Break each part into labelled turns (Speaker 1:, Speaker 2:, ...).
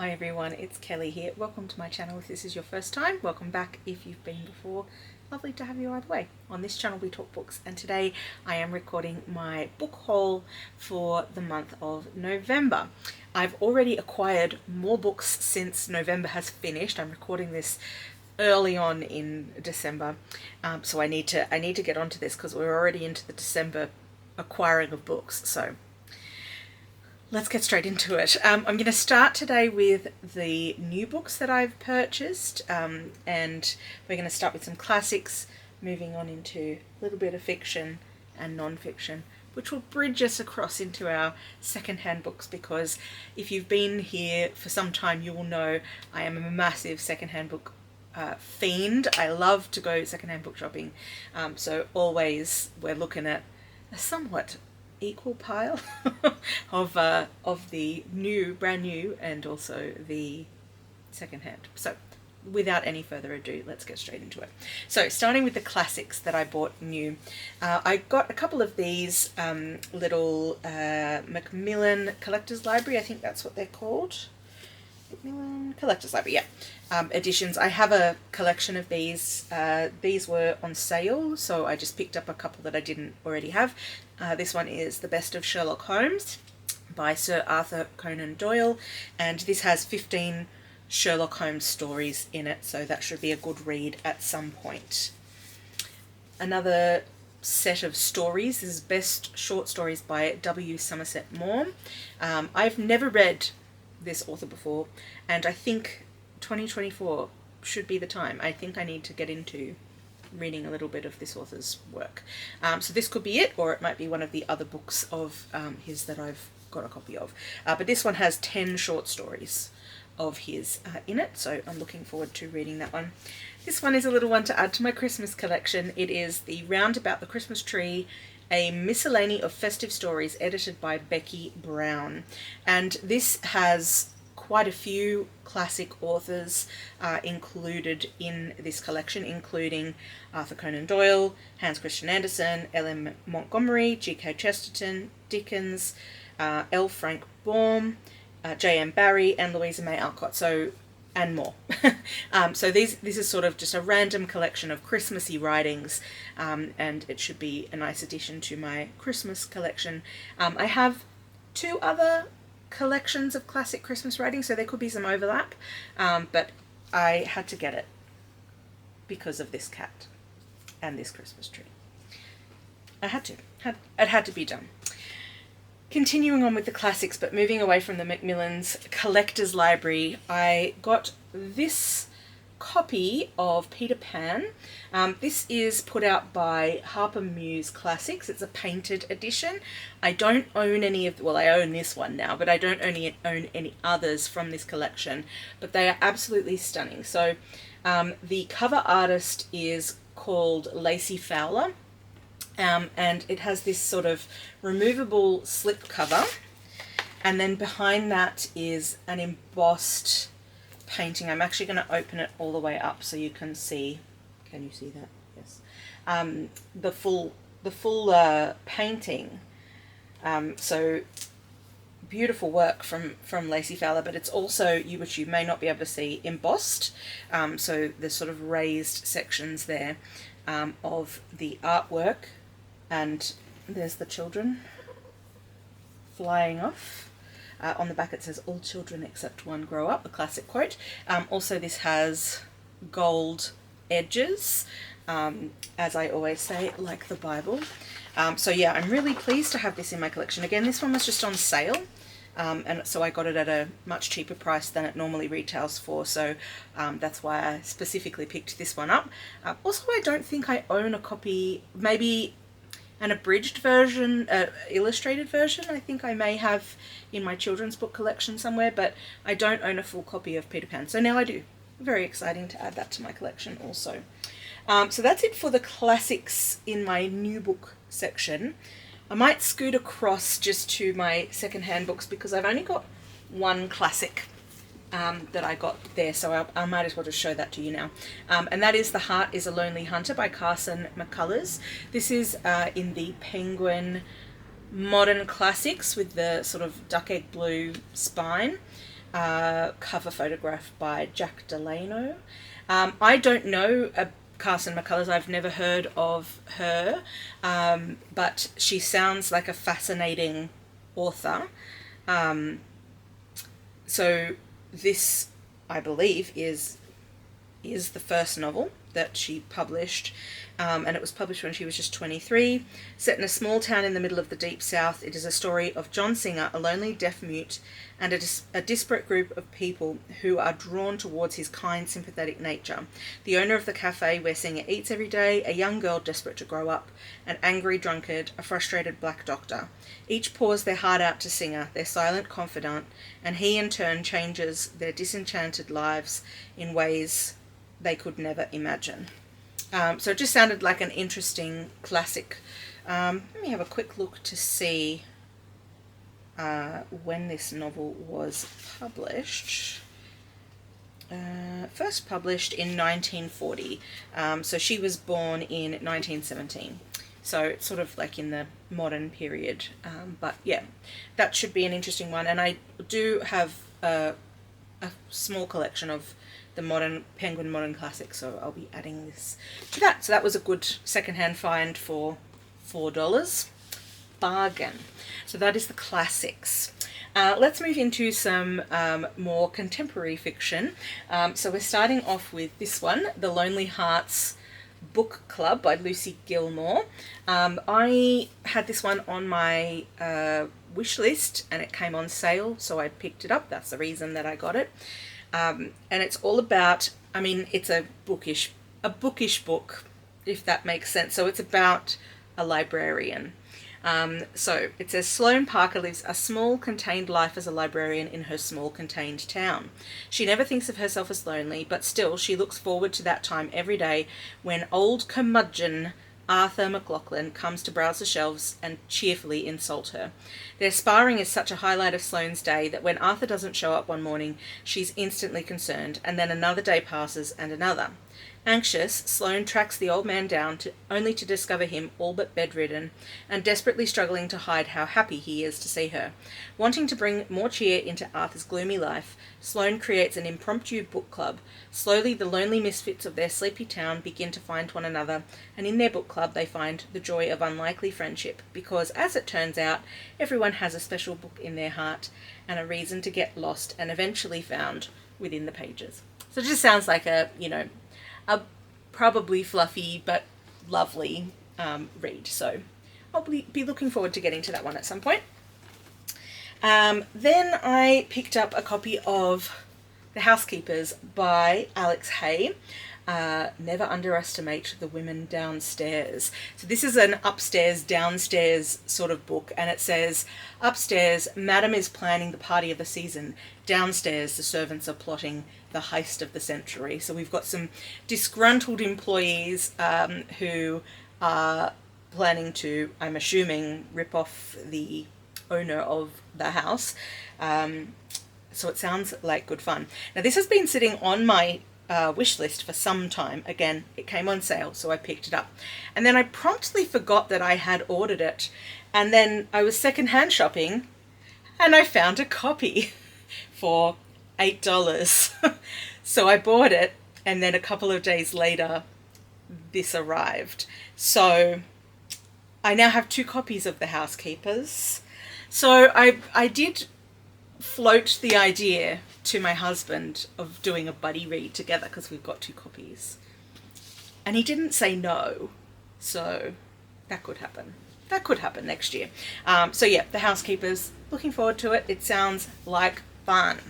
Speaker 1: Hi everyone, it's Kelly here. Welcome to my channel if this is your first time. Welcome back if you've been before. Lovely to have you either way. On this channel we talk books, and today I am recording my book haul for the month of November. I've already acquired more books since November has finished. I'm recording this early on in December, so I need to get onto this because we're already into the December acquiring of books. So let's get straight into it. I'm going to start today with the new books that I've purchased, and we're going to start with some classics, moving on into a little bit of fiction and non-fiction, which will bridge us across into our second-hand books, because if you've been here for some time you will know I am a massive second-hand book fiend. I love to go second-hand book shopping, so always we're looking at a somewhat equal pile of the brand new and also the second-hand. So without any further ado, let's get straight into it. So starting with the classics that I bought new, I got a couple of these little Macmillan Collector's Library, I think that's what they're called. Macmillan Collector's Library, yeah. Editions. I have a collection of these. These were on sale, so I just picked up a couple that I didn't already have. This one is The Best of Sherlock Holmes by Sir Arthur Conan Doyle, and this has 15 Sherlock Holmes stories in it, so that should be a good read at some point. Another set of stories is Best Short Stories by W. Somerset Maugham. I've never read this author before, and I think 2024 should be the time. I think I need to get into reading a little bit of this author's work. So this could be it, or it might be one of the other books of his that I've got a copy of. But this one has 10 short stories of his in it, so I'm looking forward to reading that one. This one is a little one to add to my Christmas collection. It is The Round About the Christmas Tree, a miscellany of festive stories, edited by Becky Brown. And this has quite a few classic authors included in this collection, including Arthur Conan Doyle, Hans Christian Andersen, L.M. Montgomery, G.K. Chesterton, Dickens, L. Frank Baum, J.M. Barrie, and Louisa May Alcott, and more. So this is sort of just a random collection of Christmassy writings, and it should be a nice addition to my Christmas collection. I have two other collections of classic Christmas writings, so there could be some overlap, but I had to get it because of this cat and this Christmas tree. I had to. It had to be done. Continuing on with the classics, but moving away from the Macmillan's Collector's Library, I got this copy of Peter Pan. This is put out by Harper Muse Classics. It's a painted edition. I don't own any of, well, I own this one now, but I don't own any others from this collection, but they are absolutely stunning. So the cover artist is called Laci Fowler, and it has this sort of removable slip cover, and then behind that is an embossed painting. I'm actually going to open it all the way up so you can see. Can you see that? Yes. The full painting. So beautiful work from Laci Fowler, but it's also, which you may not be able to see, embossed. So there's sort of raised sections there of the artwork, and there's the children flying off. On the back it says, "All children except one grow up," a classic quote. Also this has gold edges, as I always say, like the Bible. So yeah, I'm really pleased to have this in my collection. Again, this one was just on sale, and so I got it at a much cheaper price than it normally retails for, so that's why I specifically picked this one up. Also, I don't think I own a copy, maybe an abridged version, illustrated version, I think I may have in my children's book collection somewhere, but I don't own a full copy of Peter Pan, so now I do. Very exciting to add that to my collection also. So that's it for the classics in my new book section. I might scoot across just to my second-hand books because I've only got one classic that I got there, so I might as well just show that to you now. And that is The Heart is a Lonely Hunter by Carson McCullers. This is in the Penguin Modern Classics with the sort of duck egg blue spine. cover photograph by Jack Delano. I don't know Carson McCullers. I've never heard of her, but she sounds like a fascinating author. So this, I believe, is the first novel that she published, and it was published when she was just 23. Set in a small town in the middle of the Deep South, it is a story of John Singer, a lonely deaf-mute, and a disparate group of people who are drawn towards his kind, sympathetic nature. The owner of the cafe where Singer eats every day, a young girl desperate to grow up, an angry drunkard, a frustrated black doctor. Each pours their heart out to Singer, their silent confidant, and he in turn changes their disenchanted lives in ways they could never imagine. So it just sounded like an interesting classic. Let me have a quick look to see when this novel was published. First published in 1940. So she was born in 1917. So it's sort of like in the modern period. But yeah, that should be an interesting one. And I do have a small collection of the Penguin Modern Classics, so I'll be adding this to that. So that was a good secondhand find for $4. Bargain. So that is the classics. Let's move into some more contemporary fiction. So we're starting off with this one, The Lonely Hearts Book Club by Lucy Gilmore. I had this one on my wish list and it came on sale, so I picked it up. That's the reason that I got it. And it's all about, I mean, it's a bookish book, if that makes sense. So it's about a librarian. So it says, Sloane Parker lives a small, contained life as a librarian in her small, contained town. She never thinks of herself as lonely, but still she looks forward to that time every day when old curmudgeon Arthur McLaughlin comes to browse the shelves and cheerfully insult her. Their sparring is such a highlight of Sloane's day that when Arthur doesn't show up one morning, she's instantly concerned, and then another day passes and another. Anxious, Sloane tracks the old man down only to discover him all but bedridden and desperately struggling to hide how happy he is to see her. Wanting to bring more cheer into Arthur's gloomy life, Sloane creates an impromptu book club. Slowly, the lonely misfits of their sleepy town begin to find one another, and in their book club they find the joy of unlikely friendship because, as it turns out, everyone has a special book in their heart and a reason to get lost and eventually found within the pages. So it just sounds like a probably fluffy but lovely read. So I'll be looking forward to getting to that one at some point. Then I picked up a copy of The Housekeepers by Alex Hay. Never underestimate the women downstairs. So this is an upstairs, downstairs sort of book, and it says, upstairs, Madam is planning the party of the season. Downstairs, the servants are plotting the heist of the century. So we've got some disgruntled employees who are planning to, I'm assuming, rip off the owner of the house. So it sounds like good fun. Now this has been sitting on my wish list for some time. Again, it came on sale, so I picked it up. And then I promptly forgot that I had ordered it. And then I was secondhand shopping and I found a copy for $8. So I bought it, and then a couple of days later this arrived. So I now have 2 copies of The Housekeepers. So I did float the idea to my husband of doing a buddy read together because we've got 2 copies. And he didn't say no. So that could happen. That could happen next year. So yeah, The Housekeepers, looking forward to it. It sounds like fun.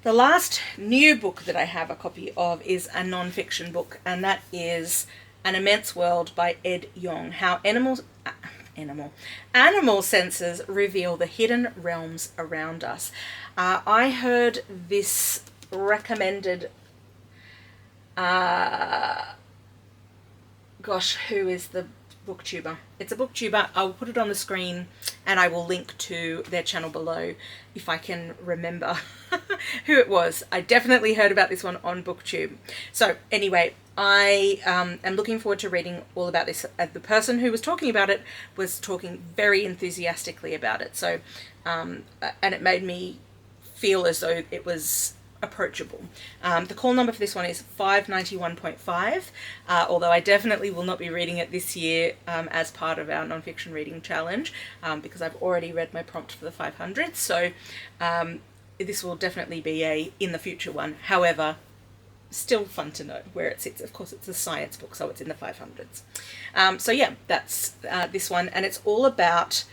Speaker 1: The last new book that I have a copy of is a non-fiction book, and that is An Immense World by Ed Yong. How animal senses reveal the hidden realms around us. I heard this recommended, gosh, who is the booktuber? It's a booktuber. I'll put it on the screen and I will link to their channel below if I can remember who it was. I definitely heard about this one on BookTube. So anyway, I am looking forward to reading all about this. The person who was talking about it was talking very enthusiastically about it. So, and it made me feel as though it was approachable. The call number for this one is 591.5, although I definitely will not be reading it this year as part of our nonfiction reading challenge, because I've already read my prompt for the 500, so this will definitely be a in the future one. However, still fun to know where it sits. Of course, it's a science book, so it's in the 500s. So yeah, that's this one, and it's all about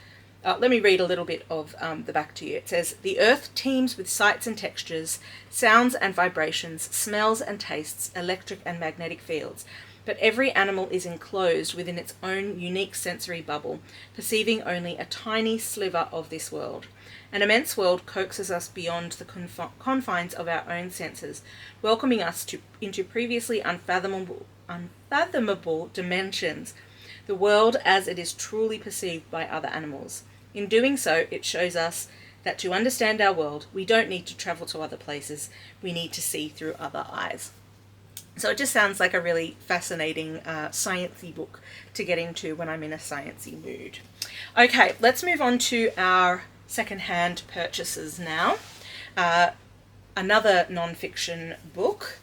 Speaker 1: let me read a little bit of the back to you. It says, the earth teems with sights and textures, sounds and vibrations, smells and tastes, electric and magnetic fields. But every animal is enclosed within its own unique sensory bubble, perceiving only a tiny sliver of this world. An immense world coaxes us beyond the confines of our own senses, welcoming us into previously unfathomable dimensions, the world as it is truly perceived by other animals. In doing so, it shows us that to understand our world, we don't need to travel to other places, we need to see through other eyes. So it just sounds like a really fascinating sciencey book to get into when I'm in a sciencey mood. Okay, let's move on to our second-hand purchases now. Another non-fiction book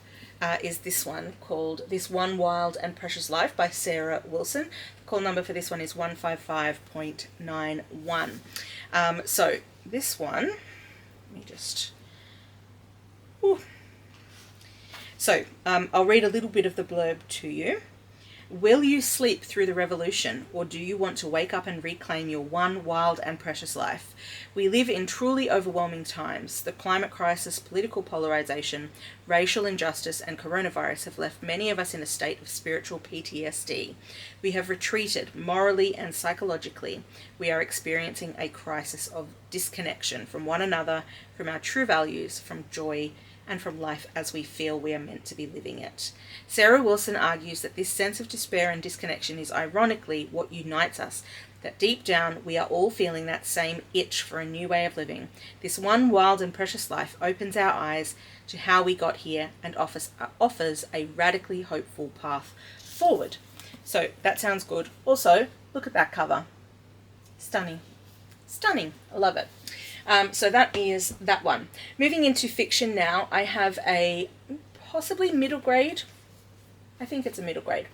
Speaker 1: is this one, called This One Wild and Precious Life by Sarah Wilson. The call number for this one is 155.91. So this one, let me just... Ooh. So I'll read a little bit of the blurb to you. Will you sleep through the revolution, or do you want to wake up and reclaim your one wild and precious life? We live in truly overwhelming times. The climate crisis, political polarization, racial injustice, and coronavirus have left many of us in a state of spiritual PTSD. We have retreated morally and psychologically. We are experiencing a crisis of disconnection from one another, from our true values, from joy, and from life as we feel we are meant to be living it. Sarah Wilson argues that this sense of despair and disconnection is ironically what unites us, that deep down we are all feeling that same itch for a new way of living. This one wild and precious life opens our eyes to how we got here and offers a radically hopeful path forward. So that sounds good. Also, look at that cover. Stunning. Stunning. I love it. So that is that one. Moving into fiction now, I have a possibly middle grade. I think it's a middle grade.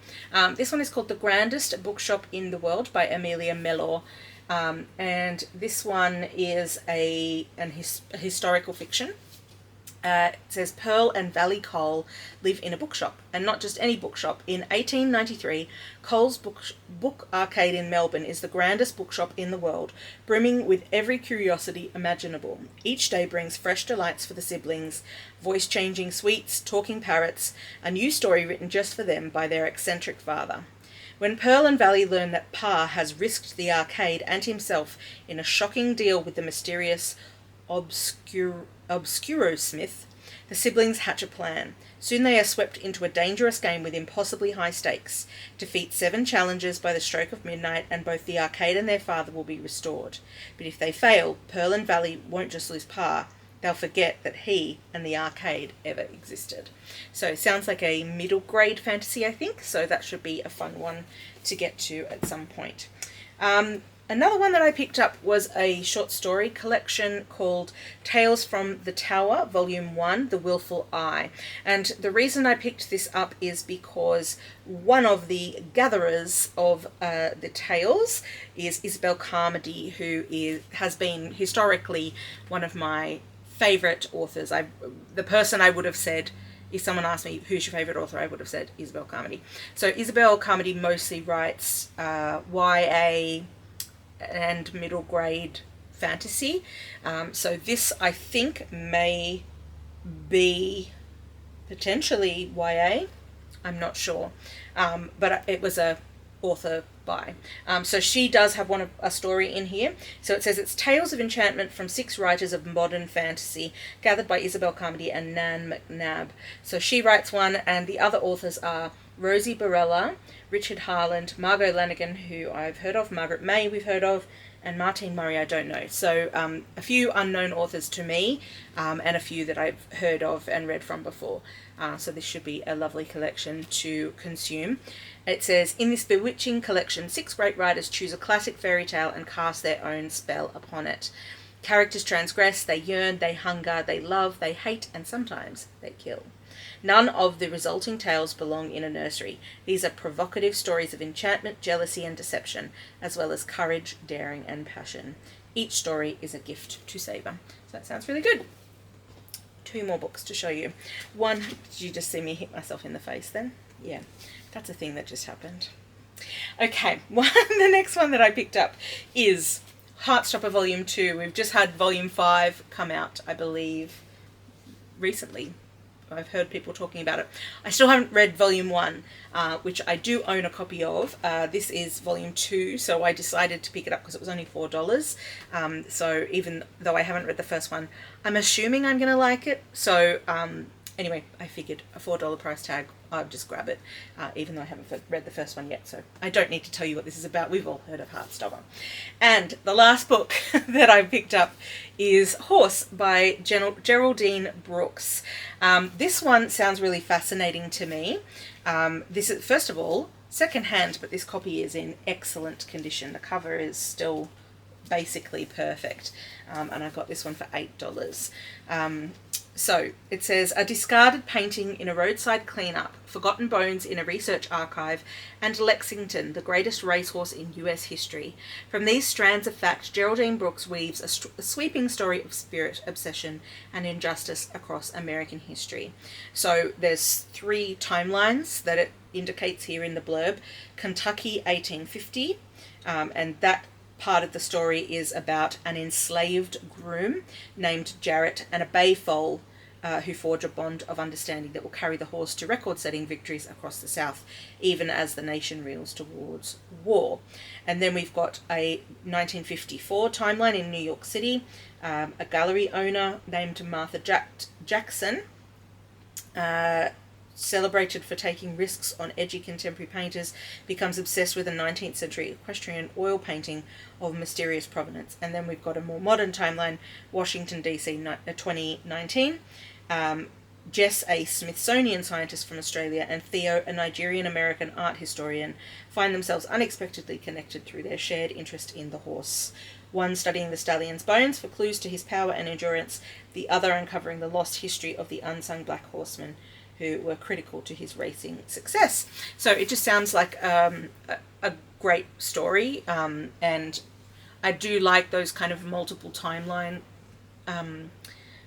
Speaker 1: This one is called The Grandest Bookshop in the World by Amelia Mellor. And this one is a historical fiction. It says Pearl and Valley Cole live in a bookshop, and not just any bookshop. In 1893, Cole's book arcade in Melbourne is the grandest bookshop in the world, brimming with every curiosity imaginable. Each day brings fresh delights for the siblings, voice-changing sweets, talking parrots, a new story written just for them by their eccentric father. When Pearl and Valley learn that Pa has risked the arcade and himself in a shocking deal with the mysterious Obscurosmith, the siblings hatch a plan. Soon they are swept into a dangerous game with impossibly high stakes. Defeat 7 challengers by the stroke of midnight, and both the arcade and their father will be restored. But if they fail, Pearl and Valley won't just lose Pa, they'll forget that he and the arcade ever existed. So it sounds like a middle grade fantasy, I think, so that should be a fun one to get to at some point. Another one that I picked up was a short story collection called Tales from the Tower, Volume 1, The Willful Eye. And the reason I picked this up is because one of the gatherers of the tales is Isabel Carmody, who has been historically one of my favourite authors. The person I would have said, if someone asked me who's your favourite author, I would have said Isabel Carmody. So Isabel Carmody mostly writes YA and middle grade fantasy. So this, I think, may be potentially YA. I'm not sure. But it was a author by. So she does have a story in here. So it says it's Tales of Enchantment from 6 writers of modern fantasy, gathered by Isabel Carmody and Nan McNabb. So she writes one, and the other authors are Rosie Barella, Richard Harland, Margot Lanigan, who I've heard of, Margaret May we've heard of, and Martine Murray I don't know. So a few unknown authors to me, and a few that I've heard of and read from before. So this should be a lovely collection to consume. It says, in this bewitching collection, 6 great writers choose a classic fairy tale and cast their own spell upon it. Characters transgress, they yearn, they hunger, they love, they hate, and sometimes they kill. None of the resulting tales belong in a nursery. These are provocative stories of enchantment, jealousy, and deception, as well as courage, daring, and passion. Each story is a gift to savour. So that sounds really good. 2 more books to show you. One, did you just see me hit myself in the face then? Yeah, that's a thing that just happened. Okay, the next one that I picked up is Heartstopper Volume 2. We've just had Volume 5 come out, I believe, recently. I've heard people talking about it. I still haven't read Volume 1, which I do own a copy of. This is Volume 2, so I decided to pick it up because it was only $4. So even though I haven't read the first one, I'm assuming I'm going to like it. So anyway, I figured a $4 price tag, I'll just grab it, even though I haven't read the first one yet. So I don't need to tell you what this is about. We've all heard of Heartstopper. And the last book that I picked up is Horse by Geraldine Brooks. This one sounds really fascinating to me. This is, first of all, secondhand, but this copy is in excellent condition. The cover is still basically perfect. And I got this one for $8. So it says, a discarded painting in a roadside cleanup, forgotten bones in a research archive, and Lexington, the greatest racehorse in US history. From these strands of fact, Geraldine Brooks weaves a sweeping story of spirit, obsession, and injustice across American history. So there's 3 timelines that it indicates here in the blurb. Kentucky 1850, and that part of the story is about an enslaved groom named Jarrett and a bay foal who forge a bond of understanding that will carry the horse to record-setting victories across the South, even as the nation reels towards war. And then we've got a 1954 timeline in New York City. A gallery owner named Martha Jackson, celebrated for taking risks on edgy contemporary painters, becomes obsessed with a 19th century equestrian oil painting of mysterious provenance. And then we've got a more modern timeline, Washington, D.C., 2019. Jess, a Smithsonian scientist from Australia, and Theo, a Nigerian-American art historian, find themselves unexpectedly connected through their shared interest in the horse. One studying the stallion's bones for clues to his power and endurance, the other uncovering the lost history of the unsung black horsemen who were critical to his racing success. So it just sounds like a great story, and I do like those kind of multiple timeline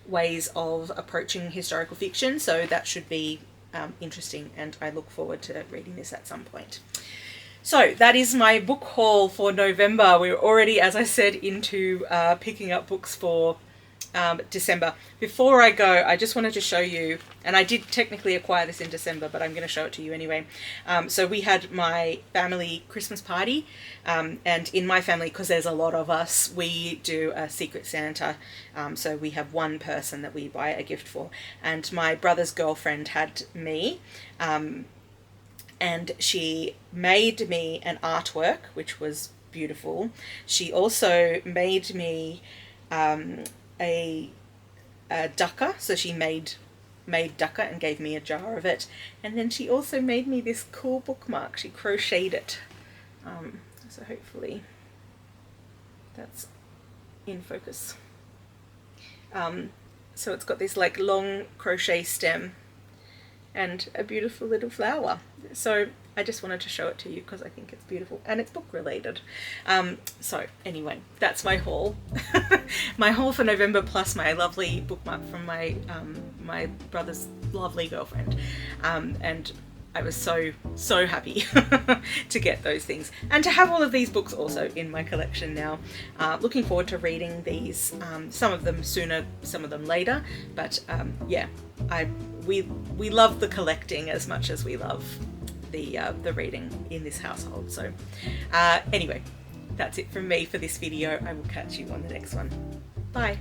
Speaker 1: ways of approaching historical fiction, so that should be interesting, and I look forward to reading this at some point. So that is my book haul for November. We're already, as I said, into picking up books for December. Before I go, I just wanted to show you, and I did technically acquire this in December, but I'm going to show it to you anyway. So we had my family Christmas party, and in my family, because there's a lot of us, we do a Secret Santa. So we have one person that we buy a gift for, and my brother's girlfriend had me, and she made me an artwork, which was beautiful. She also made me a ducker, so she made ducker and gave me a jar of it, and then she also made me this cool bookmark. She crocheted it, so hopefully that's in focus. So it's got this like long crochet stem and a beautiful little flower. So I just wanted to show it to you because I think it's beautiful and it's book related. So anyway, that's my haul. My haul for November, plus my lovely bookmark from my my brother's lovely girlfriend. And I was so happy to get those things and to have all of these books also in my collection now. Looking forward to reading these, some of them sooner, some of them later, but yeah, we love the collecting as much as we love the reading in this household. So anyway, that's it from me for this video. I will catch you on the next one. Bye.